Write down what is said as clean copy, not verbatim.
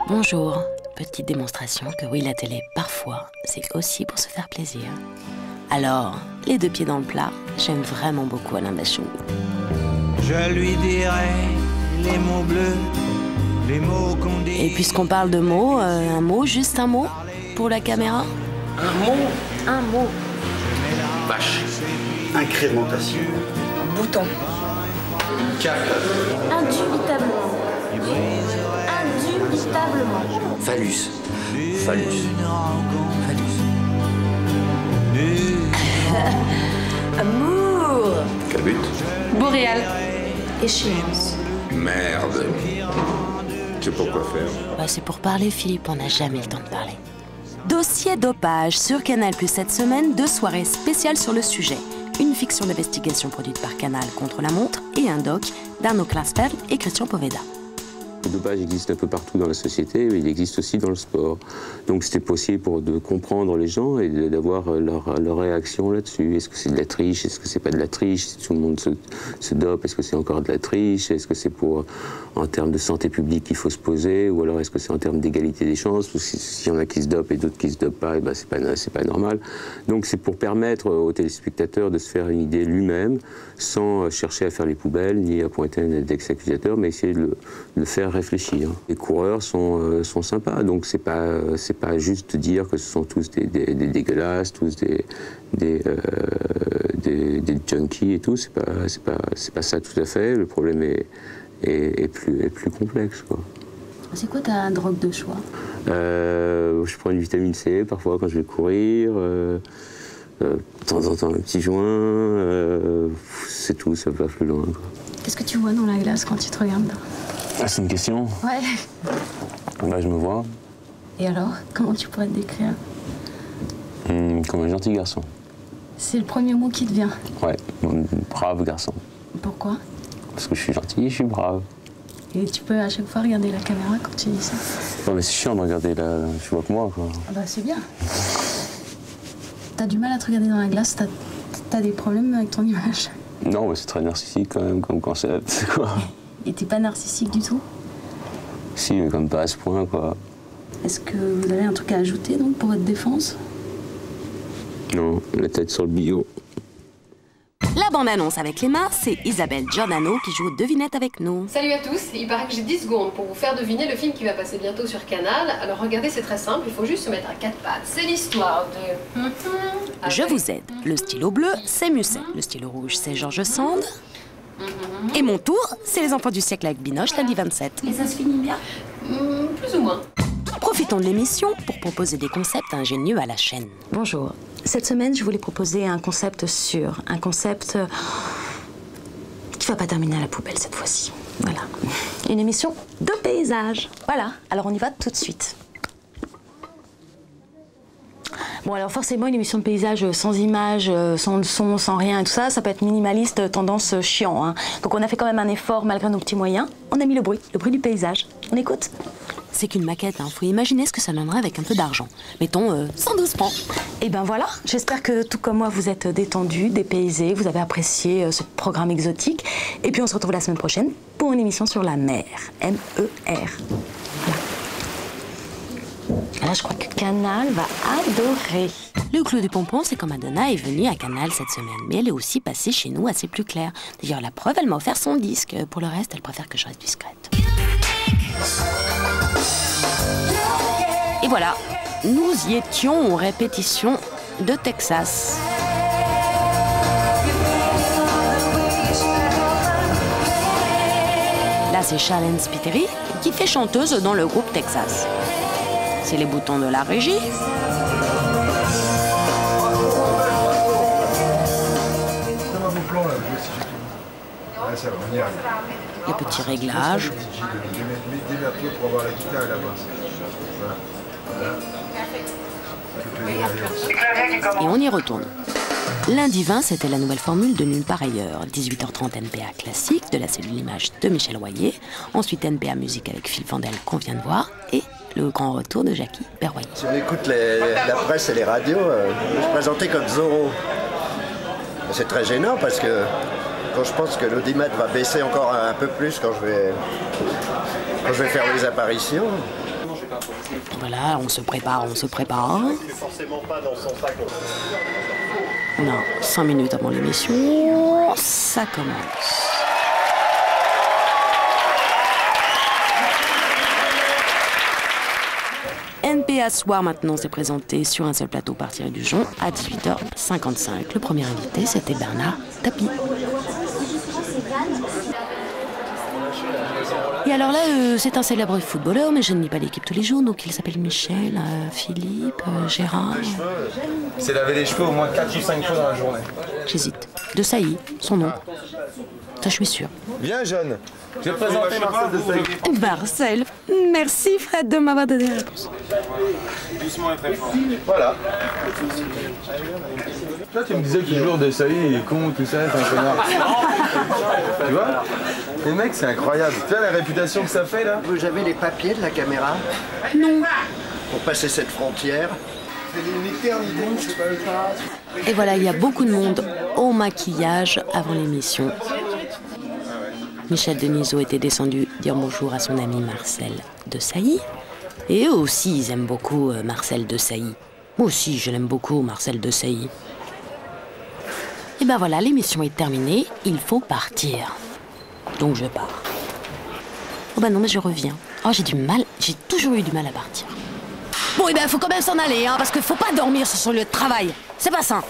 Bonjour. Petite démonstration que oui, la télé, parfois, c'est aussi pour se faire plaisir. Alors, les deux pieds dans le plat, j'aime vraiment beaucoup Alain Bachung. Je lui dirai les mots bleus, les mots qu'on dit. Et puisqu'on parle de mots, un mot, juste un mot, pour la caméra. Un mot. Un mot. Vache. Incrémentation. Bouton. Cap. Indubitablement. Indubitablement. Phallus. Phallus. Amour. Cabut. Boréal. Échéance. Merde. Je sais pas quoi faire. Bah, c'est pour parler, Philippe, on n'a jamais le temps de parler. Dossier dopage sur Canal+ cette semaine, 2 soirées spéciales sur le sujet. Une fiction d'investigation produite par Canal contre la montre et un doc d'Arnaud Klarsfeld et Christian Poveda. Le dopage existe un peu partout dans la société, mais il existe aussi dans le sport. Donc c'était possible de comprendre les gens et d'avoir leur réaction là-dessus. Est-ce que c'est de la triche? Est-ce que c'est pas de la triche? Si tout le monde se dope, est-ce que c'est encore de la triche? Est-ce que c'est en termes de santé publique qu'il faut se poser? Ou alors est-ce que c'est en termes d'égalité des chances? Ou s'il y en a qui se dopent et d'autres qui se dopent pas, et ben c'est pas normal. Donc c'est pour permettre aux téléspectateurs de se faire une idée lui-même, sans chercher à faire les poubelles, ni à pointer un index accusateur, mais essayer de le faire réfléchir. Les coureurs sont sympas, donc c'est pas juste dire que ce sont tous des dégueulasses, tous des junkies et tout. C'est pas ça tout à fait. Le problème est plus complexe, quoi. C'est quoi ta drogue de choix? Je prends une vitamine C parfois quand je vais courir. De temps en temps un petit joint. C'est tout, ça va plus loin, quoi. Qu'est-ce que tu vois dans la glace quand tu te regardes? Ah, c'est une question? Ouais. Bah, je me vois. Et alors, comment tu pourrais te décrire? Comme un gentil garçon. C'est le premier mot qui te vient? Ouais, un brave garçon. Pourquoi? Parce que je suis gentil, je suis brave. Et tu peux à chaque fois regarder la caméra quand tu dis ça? Non, mais c'est chiant de regarder là, je vois que moi, quoi. Ah bah c'est bien. T'as du mal à te regarder dans la glace, t'as des problèmes avec ton image? Non, mais c'est très narcissique quand même comme concept, quoi. Et t'es pas narcissique du tout? Si, mais comme pas à ce point, quoi. Est-ce que vous avez un truc à ajouter donc pour votre défense? Non, la tête sur le bio. La bande-annonce avec les mains, c'est Isabelle Giordano qui joue devinette avec nous. Salut à tous, il paraît que j'ai 10 secondes pour vous faire deviner le film qui va passer bientôt sur Canal. Alors regardez, c'est très simple, il faut juste se mettre à 4 pattes. C'est l'histoire de... Je vous aide. Le stylo bleu, c'est Musset. Le stylo rouge, c'est George Sand. Et mon tour, c'est les enfants du siècle avec Binoche, lundi 27. Et ça se finit bien? Plus ou moins. Profitons de l'émission pour proposer des concepts ingénieux à la chaîne. Bonjour. Cette semaine, je voulais proposer un concept sûr. Un concept qui va pas terminer à la poubelle cette fois-ci. Voilà. Une émission de paysage. Voilà. Alors on y va tout de suite. Bon, alors forcément, une émission de paysage sans images, sans son, sans rien et tout ça, ça peut être minimaliste, tendance chiant, hein. Donc on a fait quand même un effort malgré nos petits moyens. On a mis le bruit du paysage. On écoute? C'est qu'une maquette, hein. Faut imaginer ce que ça donnerait avec un peu d'argent. Mettons 112 francs. Et ben voilà, j'espère que tout comme moi, vous êtes détendus, dépaysés, vous avez apprécié ce programme exotique. Et puis on se retrouve la semaine prochaine pour une émission sur la mer. M-E-R. Là, je crois que Canal va adorer. Le clou du pompon, c'est quand Madonna est venue à Canal cette semaine. Mais elle est aussi passée chez nous assez plus clair. D'ailleurs, la preuve, elle m'a offert son disque. Pour le reste, elle préfère que je reste discrète. Et voilà, nous y étions aux répétitions de Texas. Là, c'est Charlène Spiteri qui fait chanteuse dans le groupe Texas. C'est les boutons de la régie. Les petits réglages. Et on y retourne. Lundi 20, c'était la nouvelle formule de Nulle part ailleurs. 18h30 NPA classique de la cellule image de Michel Royer. Ensuite NPA musique avec Philippe Vandel qu'on vient de voir. Et le grand retour de Jackie Berroyer. Si on écoute la presse et les radios, je présentais comme Zorro. C'est très gênant parce que quand je pense que l'audimat va baisser encore un peu plus quand je vais faire les apparitions. Voilà, on se prépare. On a 5 minutes avant l'émission, ça commence. NPA Soir maintenant s'est présenté sur un seul plateau par Thierry Dujon à 18h55. Le premier invité, c'était Bernard Tapie. Et alors là, c'est un célèbre footballeur, mais je ne lis pas l'équipe tous les jours, donc il s'appelle Michel, Philippe, Gérard... C'est laver les cheveux au moins 4 ou 5 fois dans la journée. J'hésite. De Sailly, son nom. Ça, je suis sûre. Viens, jeune. Je vais te présenter Marcel de Sailly. Marcel, merci Fred de m'avoir donné la réponse. Doucement et très fort. Voilà. Toi, tu me disais que toujours de Sailly, il est con, tout ça, c'est un connard. Tu vois? Les mecs, c'est incroyable. Tu vois la réputation que ça fait, là? Vous avez les papiers de la caméra? Non. Pour passer cette frontière? Et voilà, il y a beaucoup de monde au maquillage avant l'émission. Michel Denisot était descendu dire bonjour à son ami Marcel de Sailly. Et eux aussi, ils aiment beaucoup Marcel de Sailly. Moi aussi, je l'aime beaucoup, Marcel de Sailly. Et ben voilà, l'émission est terminée, il faut partir. Donc je pars. Oh ben non, mais je reviens. Oh, j'ai toujours eu du mal à partir. Bon, et ben, faut quand même s'en aller, hein, parce qu'il faut pas dormir sur son lieu de travail. C'est pas sain.